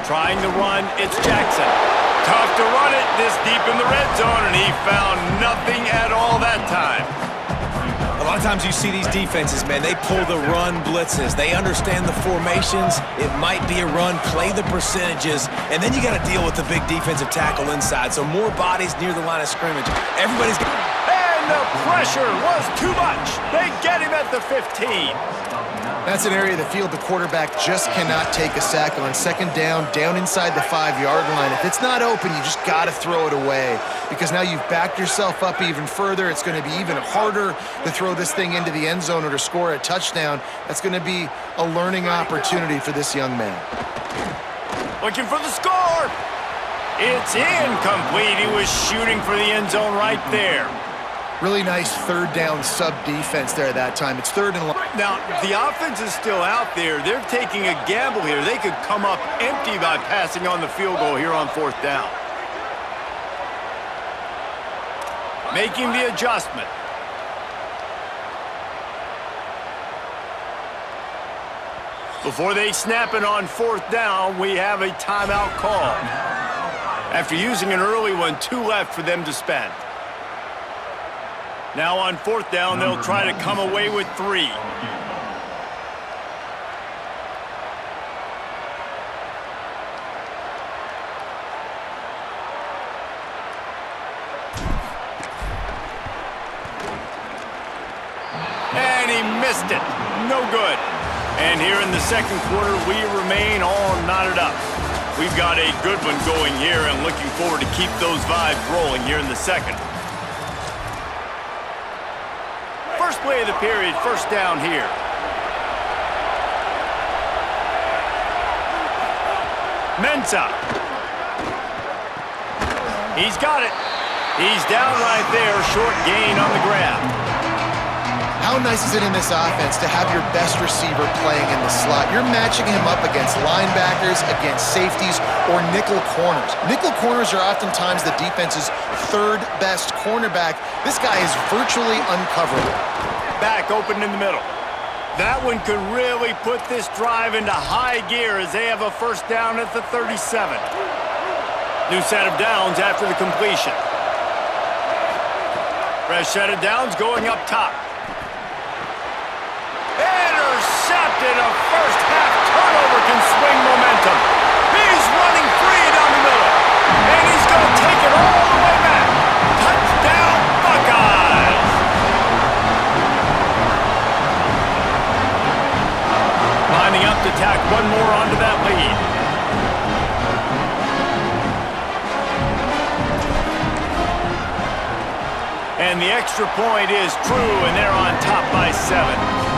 Trying to run, it's Jackson. Tough to run it this deep in the red zone, and he found nothing at all that time. A lot of times you see these defenses, man, they pull the run blitzes. They understand the formations. It might be a run, play the percentages, and then you got to deal with the big defensive tackle inside. So more bodies near the line of scrimmage. Everybody's got... And the pressure was too much. They get him at the 15. That's an area of the field the quarterback just cannot take a sack on. Second down, down inside the 5-yard line. If it's not open, you just got to throw it away because now you've backed yourself up even further. It's going to be even harder to throw this thing into the end zone or to score a touchdown. That's going to be a learning opportunity for this young man. Looking for the score. It's incomplete. He was shooting for the end zone right there. Really nice third down sub defense there that time. It's third and long. Now, the offense is still out there. They're taking a gamble here. They could come up empty by passing on the field goal here on fourth down. Making the adjustment. Before they snap it on fourth down, we have a timeout call. After using an early one, 2 left for them to spend. Now on fourth down, they'll try to come away with 3. And he missed it. No good. And here in the second quarter, we remain all knotted up. We've got a good one going here and looking forward to keep those vibes rolling here in the second. First play of the period, first down here. Mensah. He's got it. He's down right there, short gain on the grab. How nice is it in this offense to have your best receiver playing in the slot? You're matching him up against linebackers, against safeties, or nickel corners. Nickel corners are oftentimes the defense's third best cornerback. This guy is virtually uncoverable. Back open in the middle. That one could really put this drive into high gear as they have a first down at the 37. New set of downs after the completion. Fresh set of downs going up top. Intercepted. A first half turnover can swing momentum. He's running free down the middle. And he's going to take it all the way back. Touchdown Buckeyes. Lining up to tack one more onto that lead. And the extra point is true, and they're on top by 7.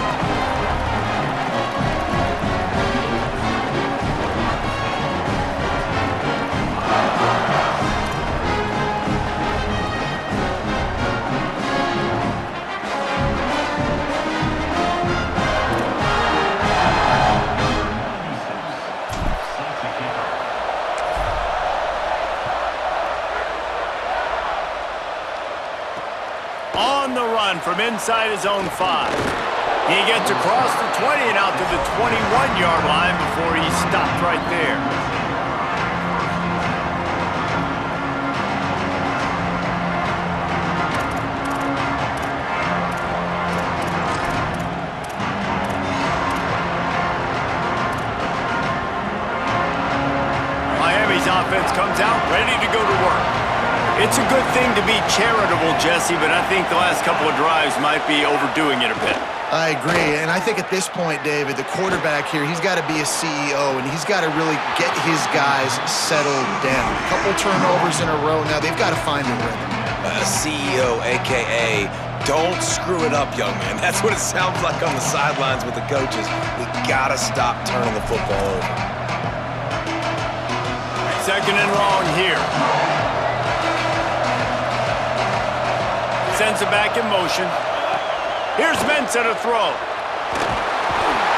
From inside his own 5. He gets across the 20 and out to the 21-yard line before he stopped right there. Miami's offense comes out ready to go to work. It's a good thing to be charitable, Jesse, but I think the last couple of drives might be overdoing it a bit. I agree, and I think at this point, David, the quarterback here, he's got to be a CEO, and he's got to really get his guys settled down. A couple turnovers in a row now. They've got to find a rhythm. CEO, a.k.a. don't screw it up, young man. That's what it sounds like on the sidelines with the coaches. We got to stop turning the football over. Second and long here. Sends it back in motion. Here's Mensah to throw.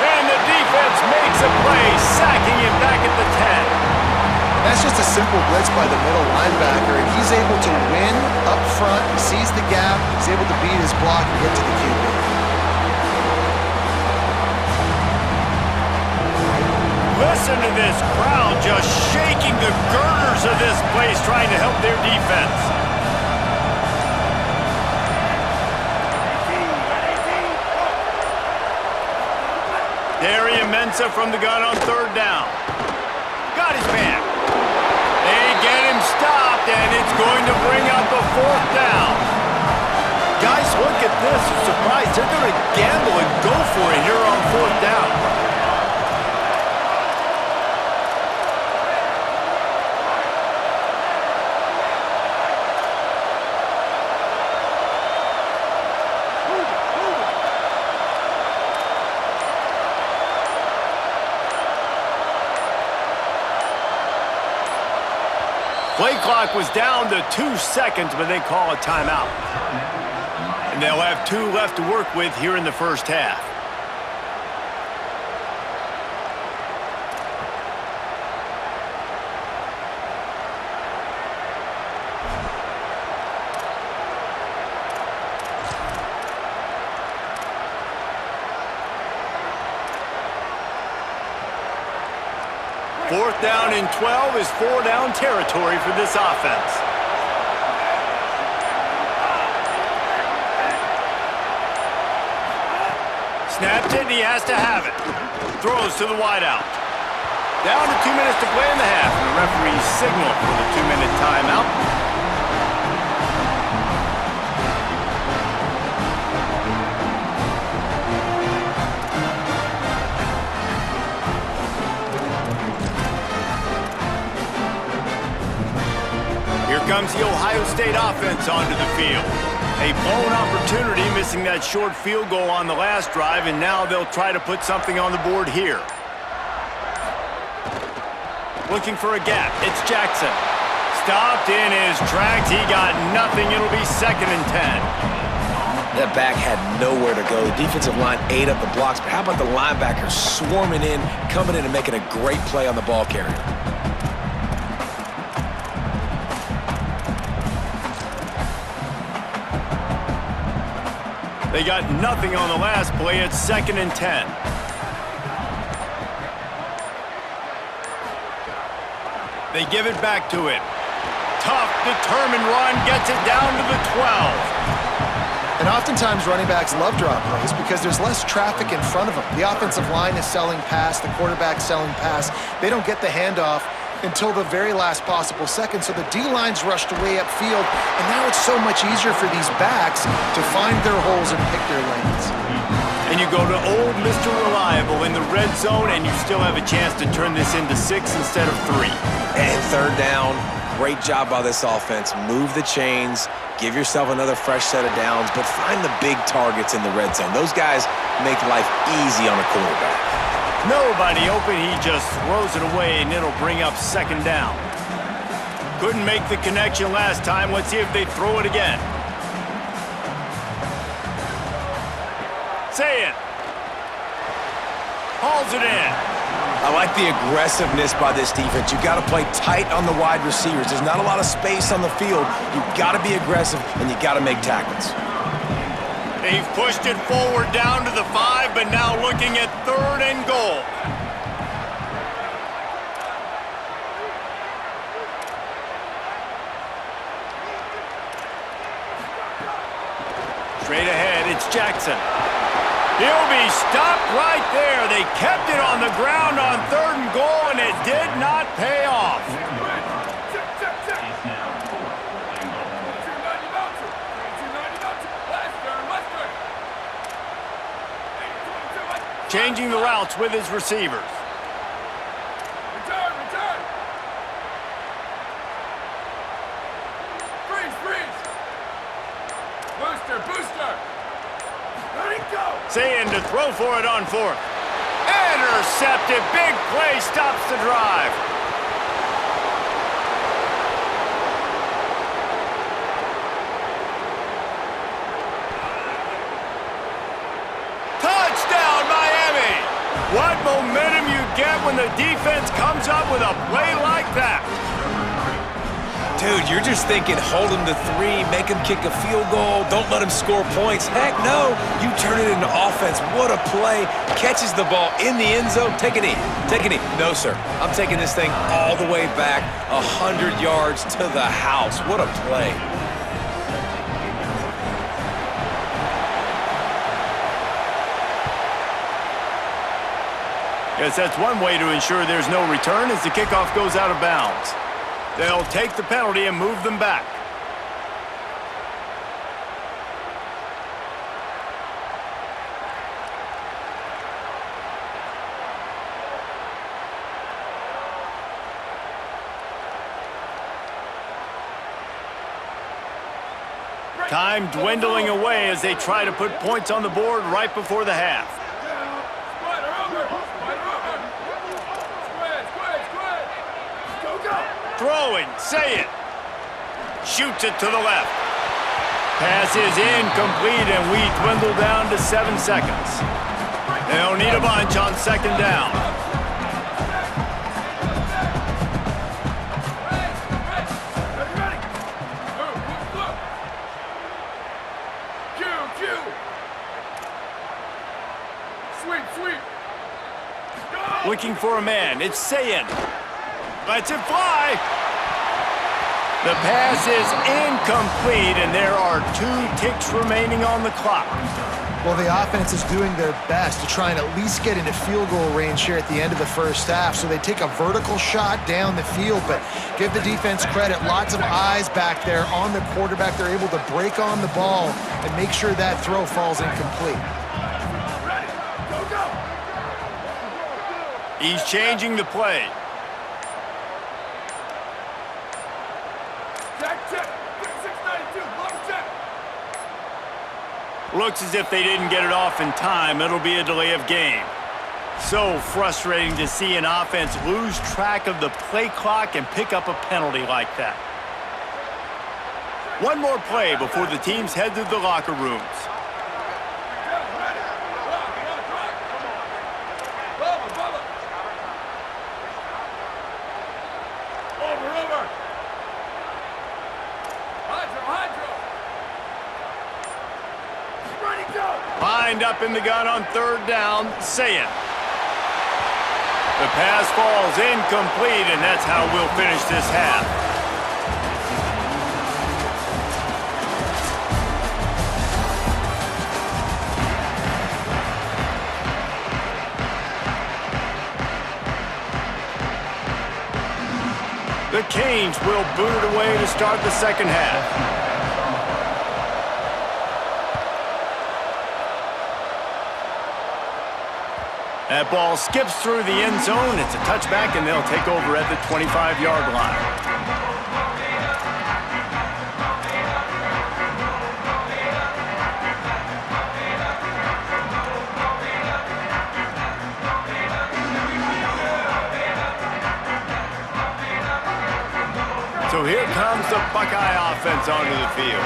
And the defense makes a play, sacking him back at the 10. That's just a simple blitz by the middle linebacker, and he's able to win up front. He sees the gap. He's able to beat his block and get to the QB. Listen to this crowd just three-girders of this place trying to help their defense. Darian Mensah from the gun on third down. Got his man. They get him stopped, and it's going to bring up a fourth down. Guys, look at this. I'm surprised. They're going to gamble and go for it here on fourth down. Play clock was down to 2 seconds, but they call a timeout. And they'll have 2 left to work with here in the first half. Fourth down and 12 is 4-down territory for this offense. Snaps it, and he has to have it. Throws to the wideout. Down to 2 minutes to play in the half, and the referee signal for the 2-minute timeout. Comes the Ohio State offense onto the field. A blown opportunity, missing that short field goal on the last drive, and now they'll try to put something on the board here. Looking for a gap. It's Jackson. Stopped in his tracks. He got nothing. It'll be 2nd and 10. That back had nowhere to go. The defensive line ate up the blocks, but how about the linebackers swarming in, coming in and making a great play on the ball carrier? They got nothing on the last play. It's 2nd and 10. They give it back to him. Tough, determined run, gets it down to the 12. And oftentimes running backs love drop plays because there's less traffic in front of them. The offensive line is selling pass, the quarterback's selling pass. They don't get the handoff until the very last possible second, so the D-line's rushed away upfield, and now it's so much easier for these backs to find their holes and pick their lanes. And you go to old Mr. Reliable in the red zone, and you still have a chance to turn this into 6 instead of 3. And third down, great job by this offense. Move the chains, give yourself another fresh set of downs, but find the big targets in the red zone. Those guys make life easy on a quarterback. Nobody open, he just throws it away, and it'll bring up 2nd down. Couldn't make the connection last time. Let's see if they throw it again. Say it. Hauls it in. I like the aggressiveness by this defense. You got to play tight on the wide receivers. There's not a lot of space on the field. You got to be aggressive, and you got to make tackles. They've pushed it forward down to the 5, but now looking at 3rd and goal. Straight ahead, it's Jackson. He'll be stopped right there. They kept it on the ground on 3rd and goal, and it did not pay off. Changing the routes with his receivers. Return. Freeze. Booster. Let it go. Saying to throw for it on 4th. Intercepted. Big play stops the drive. What momentum you get when the defense comes up with a play like that. Dude, you're just thinking hold him to 3, make him kick a field goal, don't let him score points. Heck no, you turn it into offense. What a play. Catches the ball in the end zone. Take a knee. Take a knee. No, sir. I'm taking this thing all the way back 100 yards to the house. What a play. Yes, that's one way to ensure there's no return as the kickoff goes out of bounds. They'll take the penalty and move them back. Time dwindling away as they try to put points on the board right before the half. Throwing, say it. Shoots it to the left. Pass is incomplete, and we dwindle down to 7 seconds. They'll need a bunch on 2nd down. Sweep. Looking for a man. It's Sayin. Lets it fly. The pass is incomplete, and there are 2 ticks remaining on the clock. Well, the offense is doing their best to try and at least get into field goal range here at the end of the first half. So they take a vertical shot down the field, but give the defense credit. Lots of eyes back there on the quarterback. They're able to break on the ball and make sure that throw falls incomplete. He's changing the play. Looks as if they didn't get it off in time. It'll be a delay of game. So frustrating to see an offense lose track of the play clock and pick up a penalty like that. One more play before the teams head to the locker rooms. Lined up in the gun on 3rd down, Sayin. The pass falls incomplete, and that's how we'll finish this half. The Canes will boot it away to start the 2nd half. That ball skips through the end zone. It's a touchback, and they'll take over at the 25-yard line. So here comes the Buckeye offense onto the field.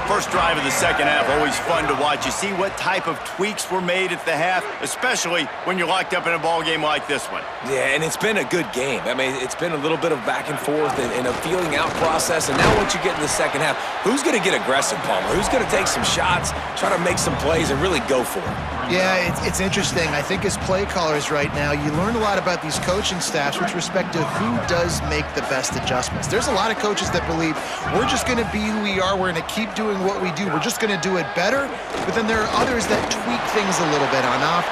First drive of the 2nd half, always fun to watch. You see what type of tweaks were made at the half, especially when you're locked up in a ball game like this one. Yeah, and it's been a good game. I mean, it's been a little bit of back and forth and a feeling out process. And now once you get in the 2nd half, who's going to get aggressive, Palmer? Who's going to take some shots, try to make some plays, and really go for it? Yeah, it's interesting. I think as play callers right now, you learn a lot about these coaching staffs with respect to who does make the best adjustments. There's a lot of coaches that believe we're just going to be who we are. We're going to keep doing what we do. We're just going to do it better. But then there are others that tweak things a little bit on off.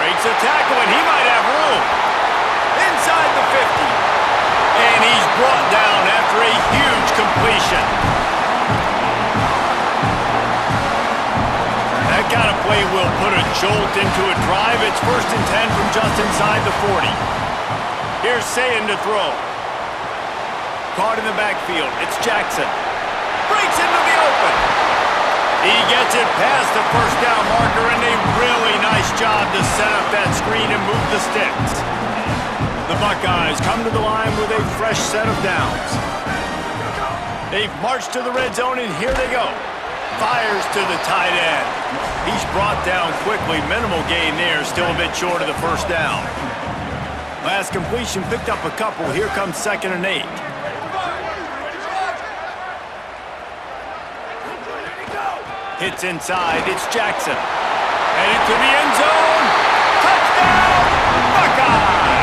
Breaks a tackle, and he might have room. Inside the 50. And he's brought down after a huge completion. That kind of play will put a jolt into a drive. It's 1st and 10 from just inside the 40. Here's Sayin to throw. Caught in the backfield. It's Jackson. Breaks into the open. He gets it past the 1st down marker, and a really nice job to set up that screen and move the sticks. The Buckeyes come to the line with a fresh set of downs. They've marched to the red zone, and here they go. Fires to the tight end. He's brought down quickly. Minimal gain there, still a bit short of the 1st down. Last completion picked up a couple. Here comes 2nd and 8. Hits inside, it's Jackson. Headed to the end zone. Touchdown, Buckeye!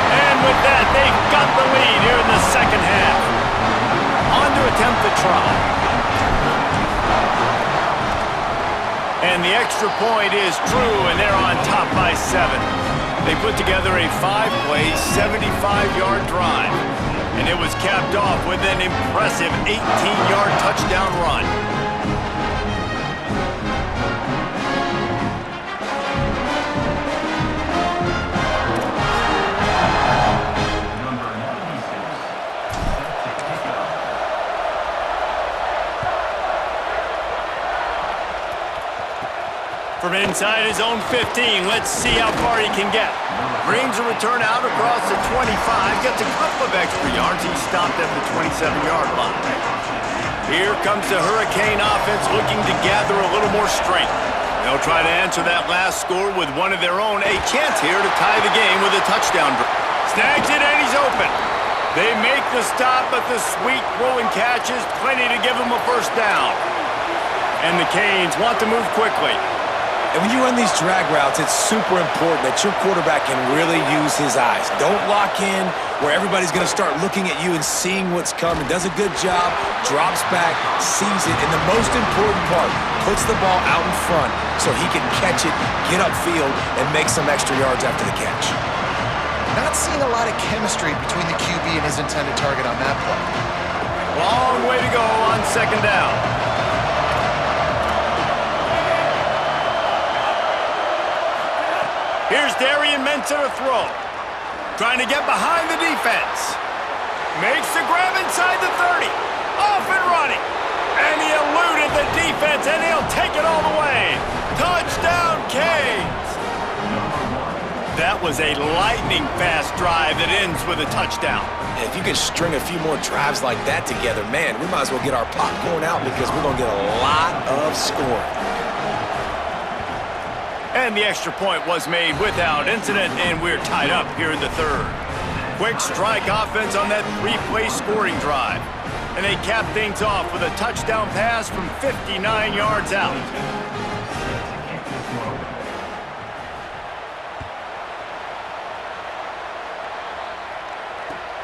And with that, they've got the lead here in the second half. On to attempt the try. And the extra point is true, and they're on top by 7. They put together a 5-play, 75-yard drive. And it was capped off with an impressive 18-yard touchdown run. From inside his own 15, let's see how far he can get. Brings a return out across the 25, gets a couple of extra yards. He stopped at the 27-yard line. Here comes the Hurricane offense looking to gather a little more strength. They'll try to answer that last score with one of their own. A chance here to tie the game with a touchdown. Snags it and he's open. They make the stop, but the sweet throwing catch is plenty to give them a first down. And the Canes want to move quickly. And when you run these drag routes, it's super important that your quarterback can really use his eyes. Don't lock in where everybody's going to start looking at you and seeing what's coming. Does a good job, drops back, sees it, and the most important part, puts the ball out in front so he can catch it, get upfield, and make some extra yards after the catch. Not seeing a lot of chemistry between the QB and his intended target on that play. Long way to go on second down. Here's Darian Mensah to throw. Trying to get behind the defense. Makes the grab inside the 30. Off and running. And he eluded the defense, and he'll take it all the way. Touchdown, Canes. That was a lightning-fast drive that ends with a touchdown. And if you can string a few more drives like that together, man, we might as well get our popcorn out because we're going to get a lot of scoring. And the extra point was made without incident, and we're tied up here in the third. Quick strike offense on that 3-play scoring drive. And they cap things off with a touchdown pass from 59 yards out.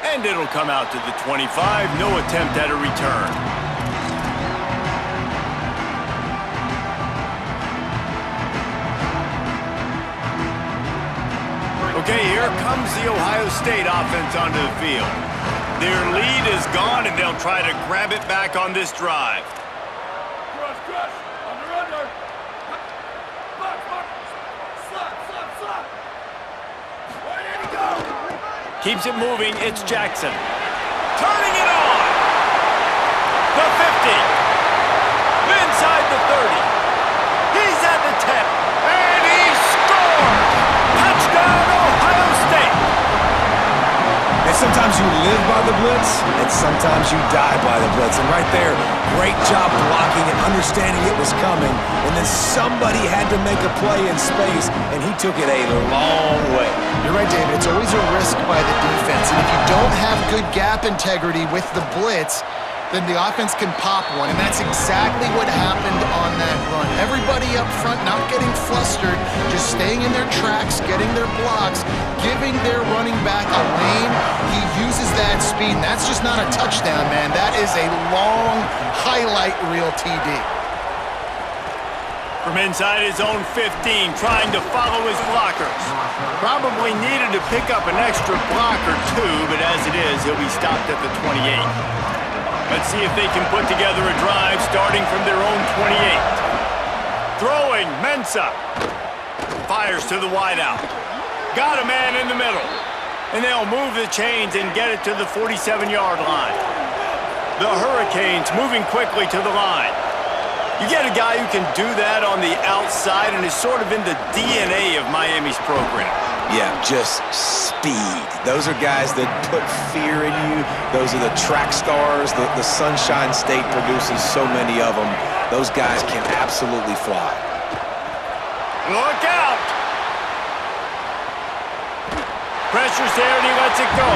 And it'll come out to the 25. No attempt at a return. Okay, here comes the Ohio State offense onto the field. Their lead is gone, and they'll try to grab it back on this drive. Crush, under. Back, slap. Where did he go? Keeps it moving, it's Jackson. Turning it on! The 50. Inside the 30. He's at the 10. And he scores! Touchdown, Ohio State! And sometimes you live by the blitz, and sometimes you die by the blitz. And right there, great job blocking and understanding it was coming. And then somebody had to make a play in space, and he took it a long way. You're right, David. It's always a risk by the defense. And if you don't have good gap integrity with the blitz, then the offense can pop one, and that's exactly what happened on that run. Everybody up front not getting flustered, just staying in their tracks, getting their blocks, giving their running back a lane. He uses that speed, and that's just not a touchdown, man. That is a long highlight reel TD. From inside his own 15, trying to follow his blockers. Probably needed to pick up an extra block or two, but as it is, he'll be stopped at the 28. Let's see if they can put together a drive starting from their own 28. Throwing, Mensah. Fires to the wideout. Got a man in the middle. And they'll move the chains and get it to the 47-yard line. The Hurricanes moving quickly to the line. You get a guy who can do that on the outside and is sort of in the DNA of Miami's program. Yeah, just speed. Those are guys that put fear in you. Those are the track stars. The Sunshine State produces so many of them. Those guys can absolutely fly. Look out! Pressure's there and he lets it go.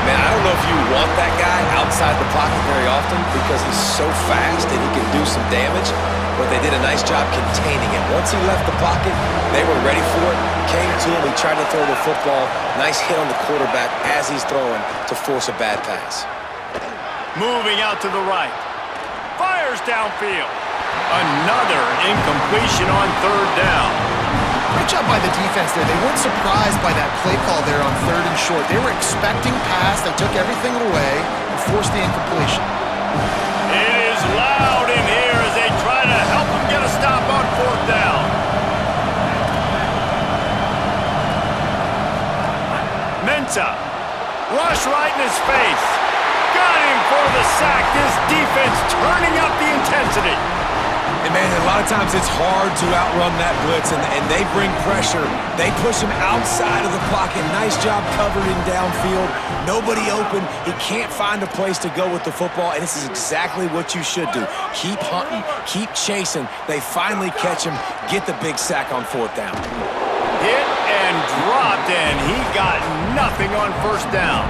Man, I don't know if you want that guy out outside the pocket very often because he's so fast and he can do some damage, but they did a nice job containing him. Once he left the pocket, they were ready for it, came to him, he tried to throw the football. Nice hit on the quarterback as he's throwing to force a bad pass. Moving out to the right. Fires downfield. Another incompletion on third down. Great job by the defense there. They weren't surprised by that play call there on 3rd and short. They were expecting pass. They took everything away and forced the incompletion. It is loud in here as they try to help him get a stop on 4th down. Mensah. Rush right in his face. Got him for the sack. This defense turning up the intensity. And, man, a lot of times it's hard to outrun that blitz, and they bring pressure. They push him outside of the pocket. Nice job covering downfield. Nobody open. He can't find a place to go with the football, and this is exactly what you should do. Keep hunting. Keep chasing. They finally catch him, get the big sack on 4th down. Hit and dropped, and he got nothing on 1st down.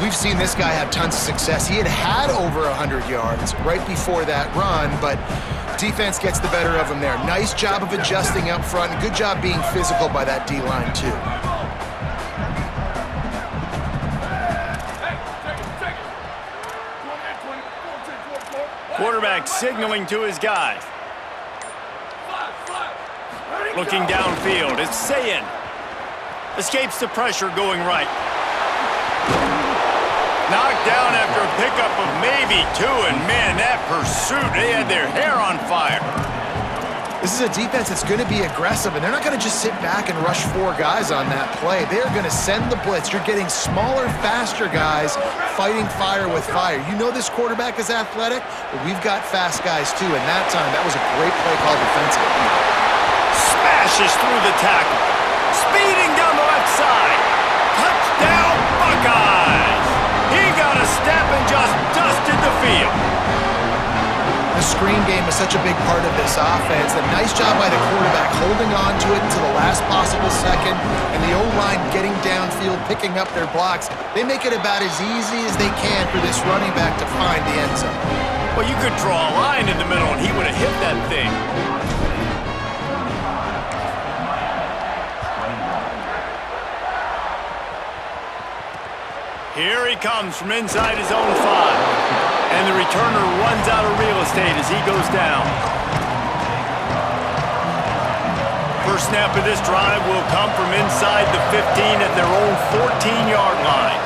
We've seen this guy have tons of success. He had over 100 yards right before that run, but defense gets the better of him there. Nice job of adjusting up front, and good job being physical by that D-line, too. Quarterback signaling to his guys. Looking downfield, it's Sayin. Escapes the pressure going right. Knocked down after a pickup of maybe 2, and man, that pursuit, they had their hair on fire. This is a defense that's going to be aggressive, and they're not going to just sit back and rush 4 guys on that play. They're going to send the blitz. You're getting smaller, faster guys fighting fire with fire. You know this quarterback is athletic, but we've got fast guys too, and that time, that was a great play call defensively. Smashes through the tackle. Speeding down the left side. Touchdown, Buckeyes! He got a step and just dusted the field. The screen game is such a big part of this offense. A nice job by the quarterback holding on to it to the last possible second, and the O-line getting downfield, picking up their blocks. They make it about as easy as they can for this running back to find the end zone. Well, you could draw a line in the middle, and he would have hit that thing. Here he comes from inside his own 5. And the returner runs out of real estate as he goes down. First snap of this drive will come from inside the 15 at their own 14-yard line.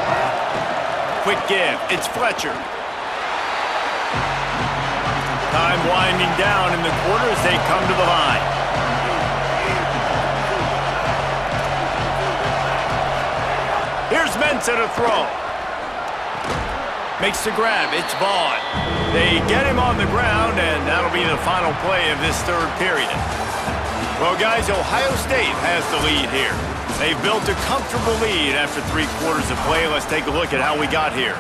Quick give. It's Fletcher. Time winding down in the quarter as they come to the line. Here's Mensah to throw. Makes the grab. It's Vaughn. They get him on the ground, and that'll be the final play of this 3rd period. Well, guys, Ohio State has the lead here. They've built a comfortable lead after 3 quarters of play. Let's take a look at how we got here.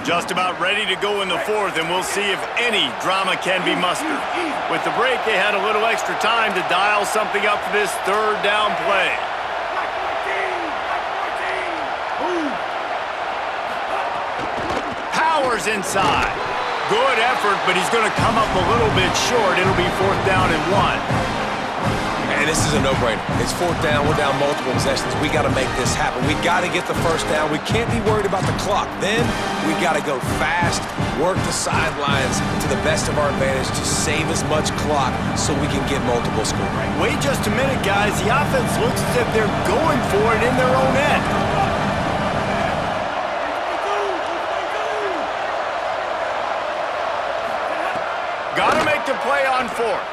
Just about ready to go in the 4th, and we'll see if any drama can be mustered. With the break, they had a little extra time to dial something up for this 3rd down play. Powers inside. Good effort, but he's going to come up a little bit short. It'll be 4th down and 1. And this is a no-brainer. It's 4th down. We're down multiple possessions. We got to make this happen. We got to get the 1st down. We can't be worried about the clock. Then we got to go fast, work the sidelines to the best of our advantage to save as much clock so we can get multiple scores. Wait just a minute, guys. The offense looks as if they're going for it in their own end. Got to make the play on 4th.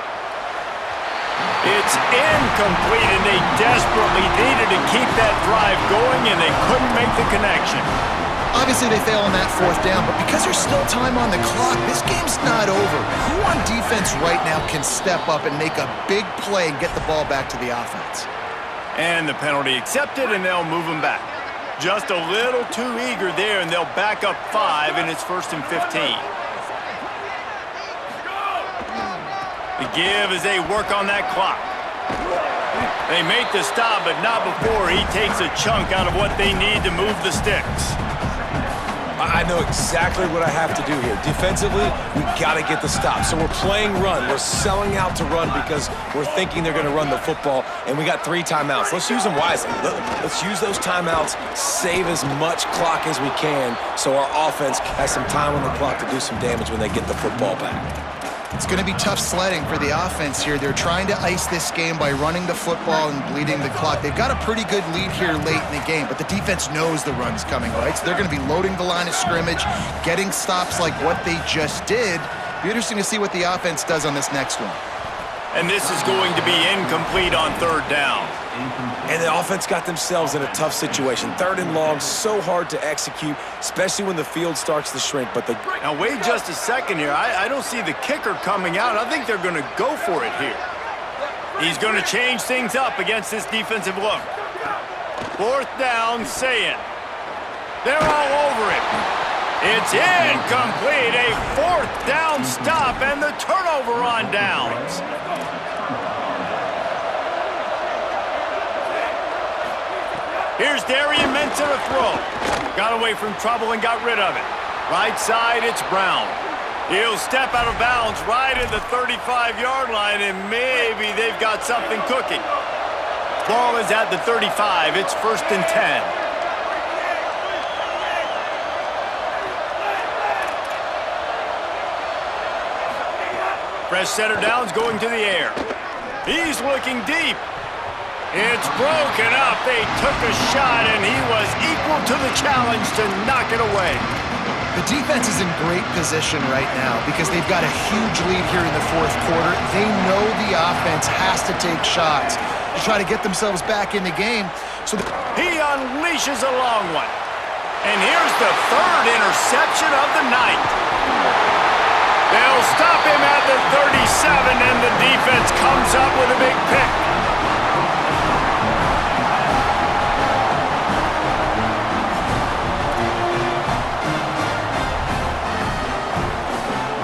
It's incomplete, and they desperately needed to keep that drive going, and they couldn't make the connection. Obviously, they fail on that 4th down, but because there's still time on the clock, this game's not over. Who on defense right now can step up and make a big play and get the ball back to the offense? And the penalty accepted, and they'll move them back. Just a little too eager there, and they'll back up 5, and it's 1st and 15. The give as they work on that clock. They make the stop, but not before he takes a chunk out of what they need to move the sticks. I I know exactly what I have to do here. Defensively, we got to get the stop. So we're playing run. We're selling out to run because we're thinking they're going to run the football, and we got 3 timeouts. Let's use them wisely. Let's use those timeouts, save as much clock as we can so our offense has some time on the clock to do some damage when they get the football back. It's going to be tough sledding for the offense here. They're trying to ice this game by running the football and bleeding the clock. They've got a pretty good lead here late in the game, but the defense knows the run's coming, right? So they're going to be loading the line of scrimmage, getting stops like what they just did. Be interesting to see what the offense does on this next one. And this is going to be incomplete on 3rd down. And the offense got themselves in a tough situation. 3rd and long, so hard to execute, especially when the field starts to shrink. But Now, wait just a second here. I don't see the kicker coming out. I think they're going to go for it here. He's going to change things up against this defensive look. 4th down, Saying. They're all over it. It's incomplete. A 4th down stop and the turnover on downs. Here's Darian Mensah to throw. Got away from trouble and got rid of it. Right side, it's Brown. He'll step out of bounds right at the 35-yard line, and maybe they've got something cooking. Ball is at the 35. It's 1st and 10. Fresh center down's going to the air. He's looking deep. It's broken up. They took a shot, and he was equal to the challenge to knock it away. The defense is in great position right now because they've got a huge lead here in the 4th quarter. They know the offense has to take shots to try to get themselves back in the game. So he unleashes a long one. And here's the 3rd interception of the night. They'll stop him at the 37, and the defense comes up with a big pick.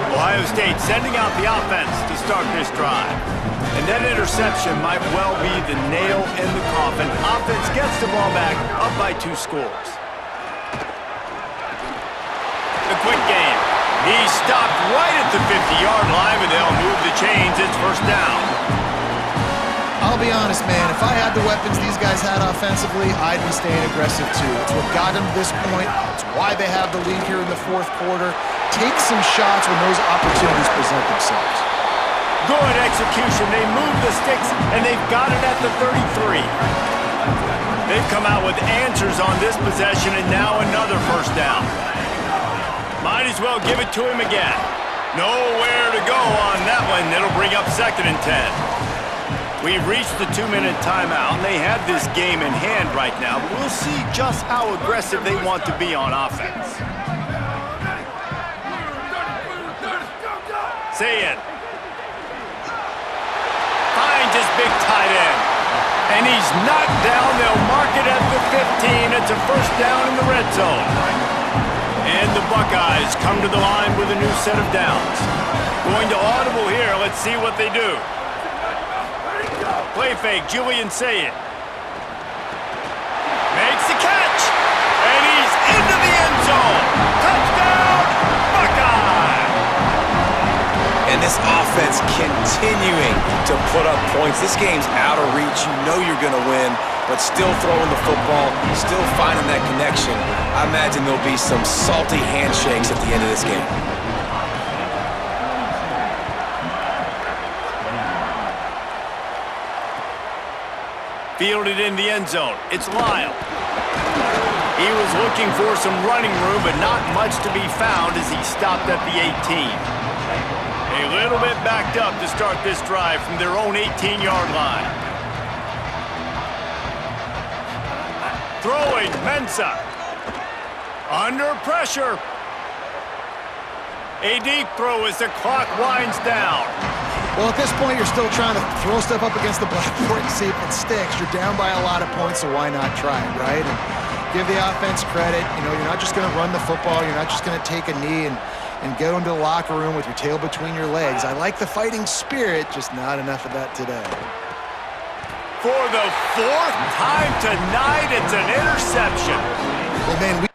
Ohio State sending out the offense to start this drive. And that interception might well be the nail in the coffin. Offense gets the ball back, up by 2 scores. The quick game. He's stopped right at the 50-yard line, but they'll move the chains. It's 1st down. I'll be honest, man. If I had the weapons these guys had offensively, I'd be staying aggressive too. It's what got them to this point. It's why they have the lead here in the 4th quarter. Take some shots when those opportunities present themselves. Good execution. They move the sticks, and they've got it at the 33. They've come out with answers on this possession, and now another 1st down. Might as well give it to him again. Nowhere to go on that one. It'll bring up 2nd and 10. We've reached the 2-minute timeout, and they have this game in hand right now, but we'll see just how aggressive they want to be on offense. Saying. Finds his big tight end. And he's knocked down. They'll mark it at the 15. It's a 1st down in the red zone. And the Buckeyes come to the line with a new set of downs. Going to audible here. Let's see what they do. Play fake, Julian Saying. Makes the catch. And he's into the end zone. Touchdown, Buckeye. And this offense continuing to put up points. This game's out of reach. You know you're going to win, but still throwing the football, still finding that connection. I imagine there'll be some salty handshakes at the end of this game. Fielded in the end zone. It's Lyle. He was looking for some running room, but not much to be found as he stopped at the 18. A little bit backed up to start this drive from their own 18-yard line. Throwing, Mensah. Under pressure. A deep throw as the clock winds down. Well, at this point, you're still trying to throw stuff up against the blackboard and see if it sticks. You're down by a lot of points, so why not try it, right? And give the offense credit. You know, you're not just going to run the football. You're not just going to take a knee and go into the locker room with your tail between your legs. I like the fighting spirit, just not enough of that today. For the 4th time tonight, it's an interception. Well, man,